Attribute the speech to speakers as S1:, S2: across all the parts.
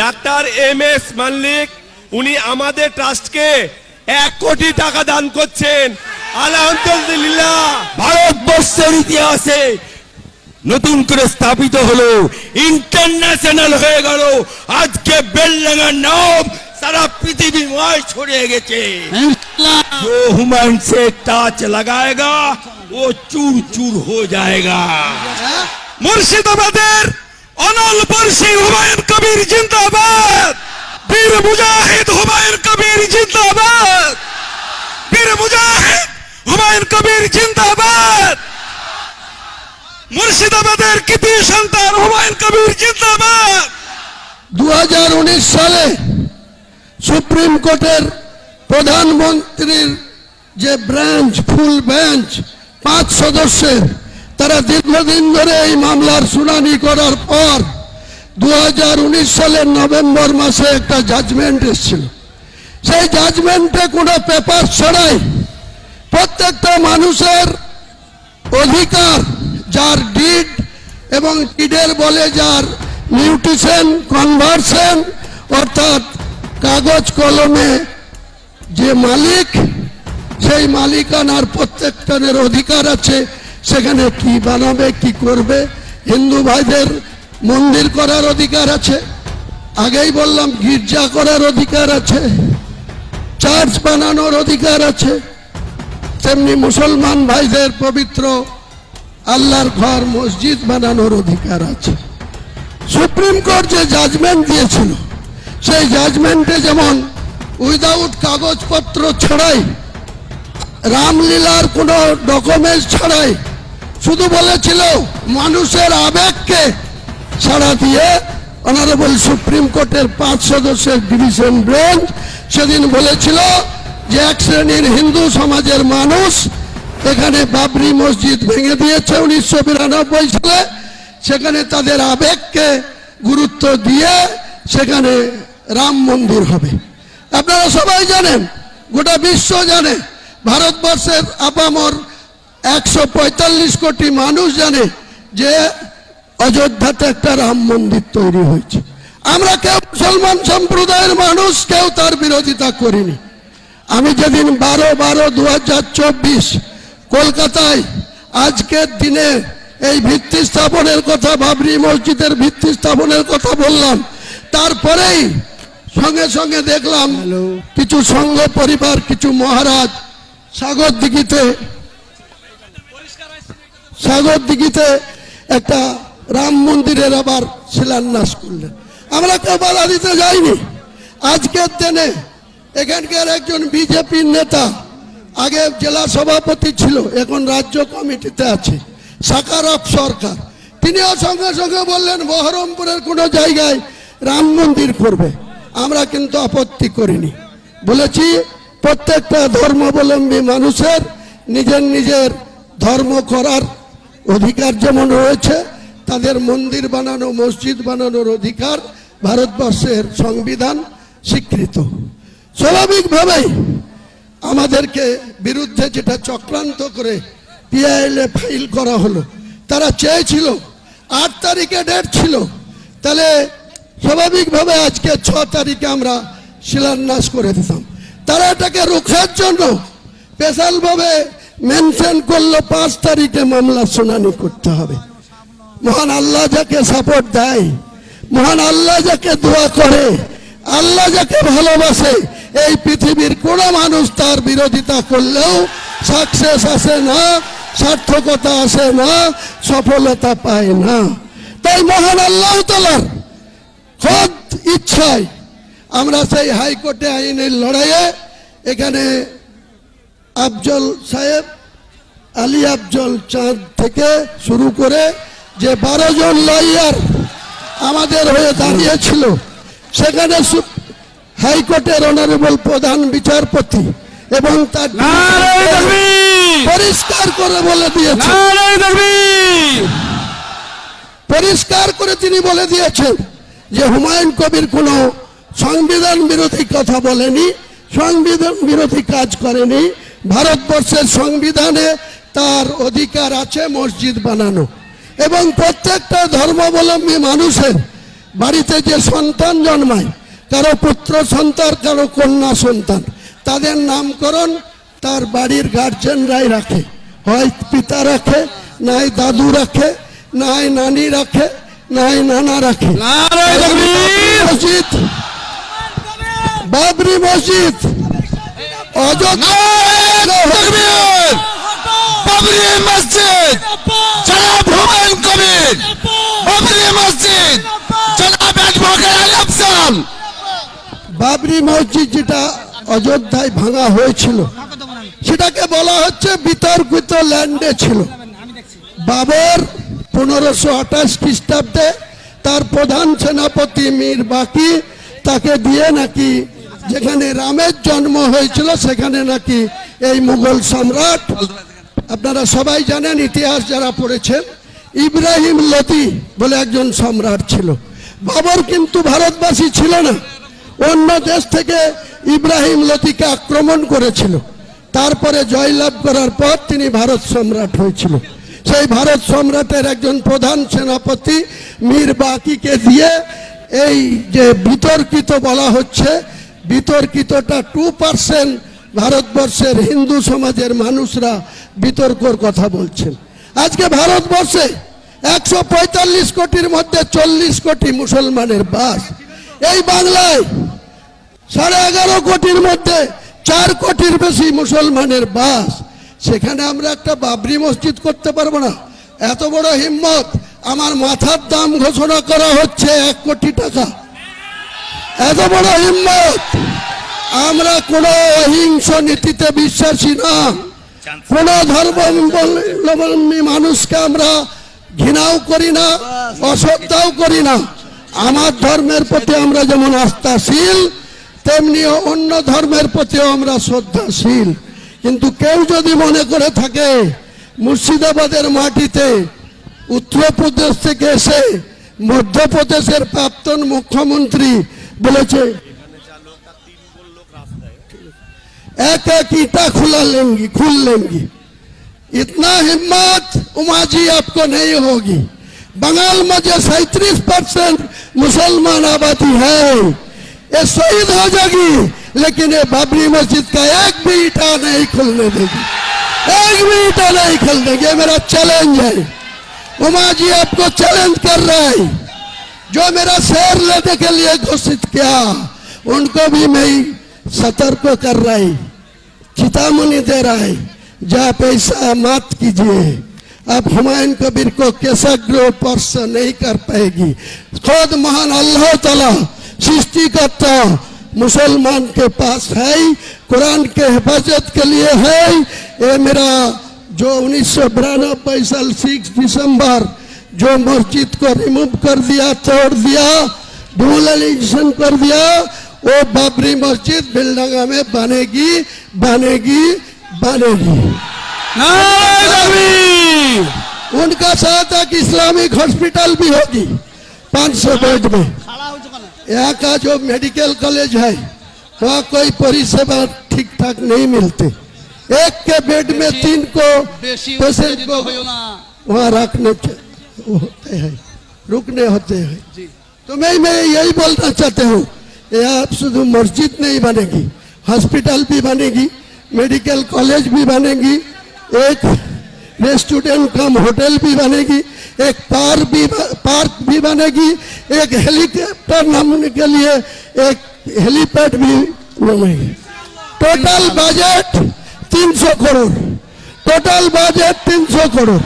S1: Doctor MS Mallik উনি আমাদের ট্রাস্টকে 1 কোটি টাকা দান করছেন। আলহামদুলিল্লাহ।
S2: ভারতবর্ষের ইতিহাসে নতুন করে স্থাপিত হলো, ইন্টারন্যাশনাল হয়ে গেল। আজকে বেলডাঙ্গার নাম সারা পৃথিবীময় ছড়িয়ে গেছে। जो हुमायूं से टाच लगाएगा वो चूर चूर हो जाएगा।
S1: মুর্শিদাবাদের অনল বর্ষী হুমায়ুন কবির জিন্দাবাদ। বীর মুজাহিদ হুমায়ুন কবির জিন্দাবাদ। বীর মুজাহিদ হুমায়ুন কবির জিন্দাবাদ। মুর্শিদাবাদের কৃতি সন্তান হুমায়ুন কবির জিন্দাবাদ।
S3: 2019 সালে সুপ্রিম কোর্টের প্রধানমন্ত্রীর যে ব্রাঞ্চ, ফুল বেঞ্চ 5 সদস্যের, তারা দীর্ঘদিন ধরে এই মামলার শুনানি করার পর 2019 সালের নভেম্বর মাসে একটা জাজমেন্ট এসেছিল। সেই জাজমেন্টে কোনো পেপার ছাড়াই প্রত্যেকটা মানুষের অধিকার, যার ডিড এবং ডিডের বলে যার মিউটেশন, কনভার্সন, অর্থাৎ কাগজ কলমে যে মালিক, সেই মালিকানার প্রত্যেকটার অধিকার আছে। সেখানে কি বানাবে, কি করবে, হিন্দু ভাইদের মন্দির করার অধিকার আছে, আগেই বললাম গির্জা করার অধিকার আছে, চার্চ বানানোর অধিকার আছে, তেমনি মুসলমান ভাইদের পবিত্র আল্লাহর ঘর, মসজিদ বানানোর অধিকার আছে। সুপ্রিম কোর্ট যে জাজমেন্ট দিয়েছিল, সেই জাজমেন্টে যেমন উইদাউট কাগজপত্র ছাড়াই, রামলীলার কোনো ডকুমেন্টস ছাড়াই, শুধু বলেছিল মানুষের আবেগকে ছাড়া দিয়ে, অনারেবল সুপ্রিম কোর্টের 5 সদস্যের ডিভিশন বেঞ্চ সেদিন বলেছিল যে এক শ্রেণীর হিন্দু সমাজের মানুষ এখানে বাবরি মসজিদ ভেঙে দিয়েছে 1992 সালে। সেখানে তাদের আবেগকে গুরুত্ব দিয়ে সেখানে রাম মন্দির হবে। আপনারা সবাই জানেন, গোটা বিশ্ব জানে, ভারতবর্ষের আপামর 145 কোটি মানুষ জানে যে অযোধ্যাতে একটা রাম মন্দির তৈরি হয়েছে। আমরা কেউ মুসলমান সম্প্রদায়ের মানুষ কেউ তার বিরোধিতা করিনি। আমি যেদিন 12/12/2024 কলকাতায় আজকের দিনে এই ভিত্তি স্থাপনের কথা, বাবরি মসজিদের ভিত্তি স্থাপনের কথা বললাম, তারপরেই সঙ্গে সঙ্গে দেখলাম কিছু সংঘ পরিবার, কিছু মহারাজ সাগর দিঘিতে একটা রাম মন্দিরের আবার শিলান্যাস করলেন। আমরা কেউ বাধা দিতে যাইনি। আজকের দিনে এখানকার একজন বিজেপির নেতা, আগে জেলা সভাপতি ছিল, এখন রাজ্য কমিটিতে আছে, সাকারপ সরকার, তিনিও সঙ্গে সঙ্গে বললেন বহরমপুরের কোনো জায়গায় রাম মন্দির করবে। আমরা কিন্তু আপত্তি করিনি, বলেছি প্রত্যেকটা ধর্মাবলম্বী মানুষের নিজের নিজের ধর্ম করার অধিকার যেমন রয়েছে, তাদের মন্দির বানানো, মসজিদ বানানোর অধিকার ভারতবর্ষের সংবিধান স্বীকৃত। স্বাভাবিকভাবেই আমাদেরকে বিরুদ্ধে যেটা চক্রান্ত করে PIL ফাইল করা হলো, তারা চেয়েছিল 8 তারিখে ডেট ছিল, তাহলে স্বাভাবিকভাবে আজকে 6 তারিখে আমরা শিলান্যাস করে দিতাম। তারা এটাকে রোখার জন্য স্পেশালভাবে মেনশন করলো 5 তারিখে মামলা শুনানি করতে হবে। মহান আল্লাহ যাকে সাপোর্ট দেয়, মহান আল্লাহ যাকে দোয়া করে, আল্লাহ যাকে ভালোবাসে, এই পৃথিবীর কোনো মানুষ তার বিরোধিতা করলেও সাকসেস আসে না, সার্থকতা আসে না, সফলতা পায় না। তাই মহান আল্লাহ তাআলার খোদ ইচ্ছায় আমরা সেই হাইকোর্টে আইনের লড়াইয়ে এখানে আফজল সাহেব, আলী আফজল চাঁদ থেকে শুরু করে যে 12 জন লয়ার আমাদের হয়ে দাঁড়িয়েছিল, সেখানে হাইকোর্টের অনারেবল প্রধান বিচারপতি এবং তার পরিষ্কার করে বলে দিয়েছেন, পরিষ্কার করে তিনি বলে দিয়েছেন যে হুমায়ুন কবির কোনো সংবিধান বিরোধী কথা বলেনি, সংবিধান বিরোধী কাজ করেনি। ভারতবর্ষের সংবিধানে তার অধিকার আছে মসজিদ বানানো এবং প্রত্যেকটা ধর্মাবলম্বী মানুষের বাড়িতে যে সন্তান জন্মায়, কারো পুত্র সন্তান, কারো কন্যা সন্তান, তাদের নামকরণ তার বাড়ির গার্জেনরাই রাখে। হয় পিতা রাখে, নাই দাদু রাখে, নাই নানি রাখে, নাই নানা রাখে। মসজিদ, বাবরি মসজিদ, অযোধ্যা
S2: বাবরি মসজিদ জনাব হুমায়ুন কবির, বাবরি মসজিদ জনাব অ্যাডভোকেট আলম সাম।
S3: বাবরি মসজিদ যেটা অযোধ্যায় ভাঙা হয়েছিল, সেটাকে বলা হচ্ছে বিতর্কিত ল্যান্ডে ছিল। বাবর 1528 খ্রিস্টাব্দে তার প্রধান সেনাপতি মীর বাকি তাকে দিয়ে নাকি যেখানে রামের জন্ম হয়েছিল সেখানে নাকি এই মুঘল সম্রাট, আপনারা সবাই জানেন ইতিহাস যারা পড়েছেন, ইব্রাহিম লোদি বলে একজন সম্রাট ছিল। বাবর কিন্তু ভারতবাসী ছিল না, অন্য দেশ থেকে ইব্রাহিম লোদিকে আক্রমণ করেছিল। তারপরে জয়লাভ করার পর তিনি ভারত সম্রাট হয়েছিল। সেই ভারত সম্রাটের একজন প্রধান সেনাপতি মীর বাকিকে দিয়ে এই যে বিতর্কিত বলা হচ্ছে, বিতর্কিতটা 2% ভারতবর্ষের হিন্দু সমাজের মানুষরা বিতর্কর কথা বলছেন। আজকে ভারতবর্ষে 145 কোটির মধ্যে 40 কোটি মুসলমানের বাস। এই বাংলায় 11.5 কোটির মধ্যে 4 কোটির বেশি মুসলমানের বাস। সেখানে আমরা একটা বাবরি মসজিদ করতে পারবো না? এত বড় হিম্মত! আমার মাথার দাম ঘোষণা করা হচ্ছে 1 কোটি টাকা। এত বড় হিম্মত! আমরা কোনো অহিংস নীতিতে বিশ্বাসী না, কোন ধর্মাবলম্বী মানুষকে আমরা ঘৃণাও করি না, অশ্রদ্ধাও করি না। আমার ধর্মের প্রতি আমরা যেমন আস্থাশীল, তেমনি অন্য ধর্মের প্রতিও আমরা শ্রদ্ধাশীল। কিন্তু কেউ যদি মনে করে থাকে মুর্শিদাবাদের মাটিতে উত্তরপ্রদেশ থেকে এসে মধ্যপ্রদেশের প্রাক্তন মুখ্যমন্ত্রী বলেছে एक एक ईटा खुल लेंगी, इतना हिम्मत उमा जी आपको नहीं होगी। बंगाल में जो 37% मुसलमान आबादी है, ये शहीद हो जाएगी, लेकिन ये बाबरी मस्जिद का एक भी ईटा नहीं खुलने देगी, एक भी ईटा नहीं खुल देगी। ये मेरा चैलेंज है। उमा जी आपको चैलेंज कर रहा है। जो मेरा शेर लेने के लिए घोषित किया, उनको भी मैं सतर्क कर रहा है, चेतावनी दे रहा है, जब ऐसा मत कीजिए। अब हुमायूं कबीर को केसग्रह स्पर्श नहीं कर पाएगी। खुद महान अल्लाह ताला सृष्टिकर्ता मुसलमान के पास है, कुरान के हिफाजत के लिए है। ये मेरा जो 1992 साल 6 दिसंबर जो मस्जिद को रिमूव कर दिया, तोड़ दिया, डिमोलिशन कर दिया, वो बाबरी मस्जिद बिलडंगा में बनेगी बनेगी बनेगी। उनका साथ एक इस्लामिक हॉस्पिटल भी होगी 500 बेड में। यहाँ का जो मेडिकल कॉलेज है वहाँ कोई परिसेवा ठीक ठाक नहीं मिलते। एक के बेड में 3 को पेशेंट को वहाँ रखने होते हैं, रुकने होते हैं। तो मैं यही बोलना चाहता हूँ, यहाँ शुद्ध मस्जिद नहीं बनेगी, हॉस्पिटल भी बनेगी, मेडिकल कॉलेज भी बनेगी, एक रेस्टोरेंट कम होटल भी बनेगी, एक पार्क भी बनेगी, एक हेलीकॉप्टर नामने के लिए एक हेलीपैड भी बनेगी। Total budget 300 crore, total budget 300 crore.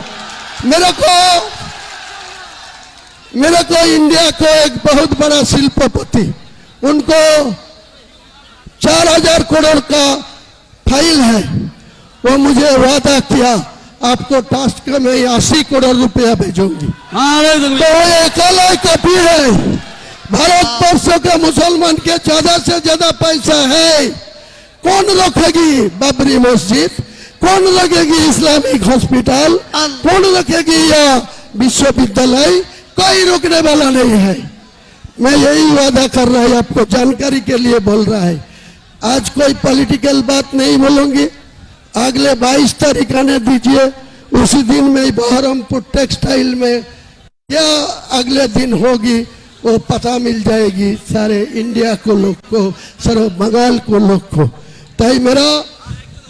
S3: मेरे को इंडिया को एक बहुत बड़ा शिल्पपति, उनको 4000 करोड़ का फाइल है, वो मुझे वादा किया आपको टास्क में 80 करोड़ रुपया भेजूंगी। तो वो अकेला कॉपी है। भारतवर्ष के मुसलमान के ज्यादा से ज्यादा पैसा है। कौन रखेगी बाबरी मस्जिद, कौन लगेगी इस्लामिक हॉस्पिटल, कौन रखेगी या विश्वविद्यालय, कोई रोकने वाला नहीं है। मैं यही वादा कर रहा है, आपको जानकारी के लिए बोल रहा है। आज कोई पॉलिटिकल बात नहीं बोलूंगी। अगले 22 तारीख आने दीजिए, उसी दिन में बहरमपुर टेक्सटाइल में या अगले दिन होगी, वो पता मिल जाएगी सारे इंडिया को लोग को, सारे बंगाल को लोग को। ताई मेरा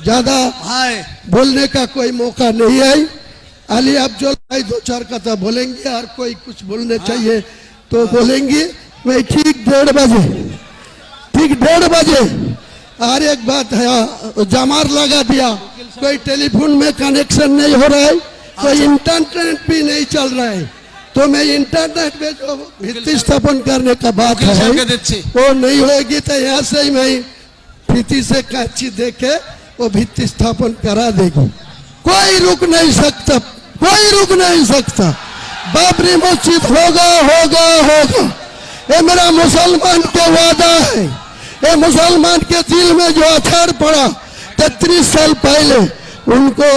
S3: ज्यादा बोलने का कोई मौका नहीं है। अली अफजल भाई 2-4 कथा बोलेंगे और कोई कुछ बोलने चाहिए तो बोलेंगे। मैं ठीक 1:30 बजे और एक बात है, जमार लगा दिया, कोई टेलीफोन में कनेक्शन नहीं हो रहा है, कोई इंटरनेट भी नहीं चल रहा है। तो मैं इंटरनेट में जो भित्ति स्थापन करने का बात है वो नहीं होगी, तो यहाँ से ही मैं भित्ति से कांची देके वो भित्ति स्थापन करा देगी। कोई रुक नहीं सकता, कोई रुक नहीं सकता। बाबरी मस्जिद होगा होगा होगा, ये मेरा मुसलमान के वादा है। ये मुसलमान के दिल में जो असर पड़ा 33 साल पहले, उनको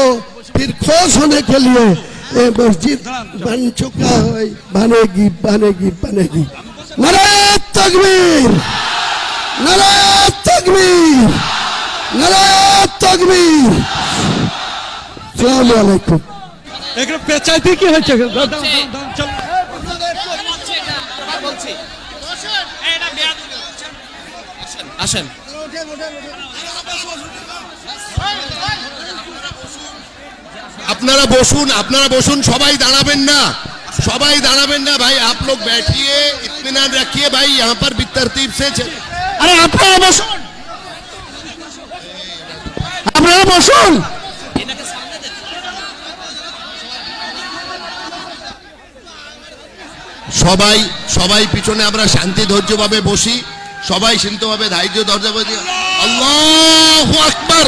S3: फिर खुश होने के लिए ये मस्जिद बन चुका है, बनेगी बनेगी बनेगी। नारे तकबीर, नारे तकबीर, नारे तकबीर। अस्सलाम वालेकुम।
S4: এখানে পেঁচাইতে কি হয়েছে?
S5: আসেন, আপনারা বসুন, সবাই দাঁড়াবেন না, সবাই দাঁড়াবেন না ভাই। आप लोग बैठिए, इत्मीनान रखिए भाई, यहाँ पर बेतरतीब से
S4: আরে আপনারা বসুন, আপনারা বসুন।
S5: সবাই পিছনে আমরা শান্তি ধৈর্যভাবে বসি, সবাই শান্তভাবে ধৈর্য ধৈর্যভাবে। আল্লাহু আকবার।